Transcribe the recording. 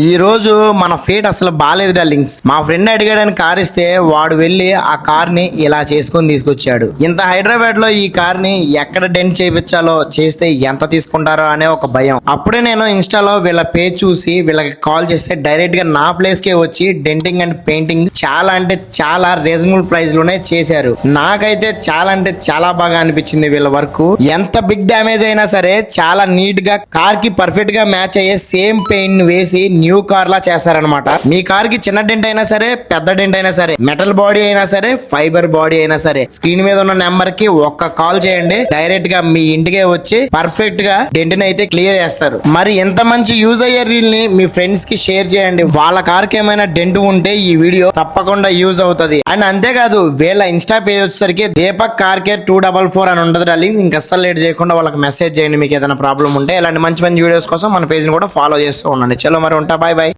ఈ రోజు మన ఫేట్ అసలు బాలేదు డార్లింగ్స్. మా ఫ్రెండ్ అడిగాడని కార్ ఇస్తే వాడు వెళ్ళి ఆ కార్ ని ఇలా చేసుకొని తీసుకొచ్చాడు. ఇంత హైదరాబాద్ లో ఈ కార్ ని ఎక్కడ డెంట్ చేయించాలో చేస్తే ఎంత తీసుకుంటారో అనే ఒక భయం. అప్పుడే నేను ఇన్స్టాలో వీళ్ళ పేజ్ చూసి వీళ్ళకి కాల్ చేస్తే డైరెక్ట్ గా నా ప్లేస్ కే వచ్చి డెంటింగ్ అండ్ పెయింటింగ్ చాలా అంటే చాలా రీజనబుల్ ప్రైస్ లోనే చేశారు. నాకైతే చాలా అంటే చాలా బాగా అనిపించింది వీళ్ళ వర్క్. ఎంత బిగ్ డ్యామేజ్ అయినా సరే చాలా నీట్ గా కార్ కి పర్ఫెక్ట్ గా మ్యాచ్ అయ్యే సేమ్ పెయింట్ వేసి న్యూ కార్ లా చేశారనమాట. మీ కార్ కి చిన్న డెంట్ అయినా సరే పెద్ద డెంట్ అయినా సరే మెటల్ బాడీ అయినా సరే ఫైబర్ బాడీ అయినా సరే స్క్రీన్ మీద ఉన్న నెంబర్ కి ఒక్క కాల్ చేయండి, డైరెక్ట్ గా మీ ఇంటికే వచ్చి పర్ఫెక్ట్ గా డెంట్ ని అయితే క్లియర్ చేస్తారు. మరి ఎంత మంచి యూజ్ అయ్యే రీల్ ని మీ ఫ్రెండ్స్ కి షేర్ చేయండి. వాళ్ళ కార్ కి ఏమైనా డెంట్ ఉంటే ఈ వీడియో తప్పకుండా యూజ్ అవుతుంది. అండ్ అంతేకాదు వీళ్ళ ఇన్స్టా పేజ్ వచ్చేసరికి దీపక్ కార్ కేర్ 244 అని ఉంటుంది డార్లింగ్. ఇంకా అస్సలు లేట్ చేయకుండా వాళ్ళకి మెసేజ్ చేయండి మీకు ఏదైనా ప్రాబ్లం ఉంటే. ఇలాంటి మంచి మంచి వీడియోస్ కోసం మన పేజ్ ని కూడా ఫాలో చేస్తూ ఉండండి. చలో మరి ఉంటా, బాయ్ బాయ్.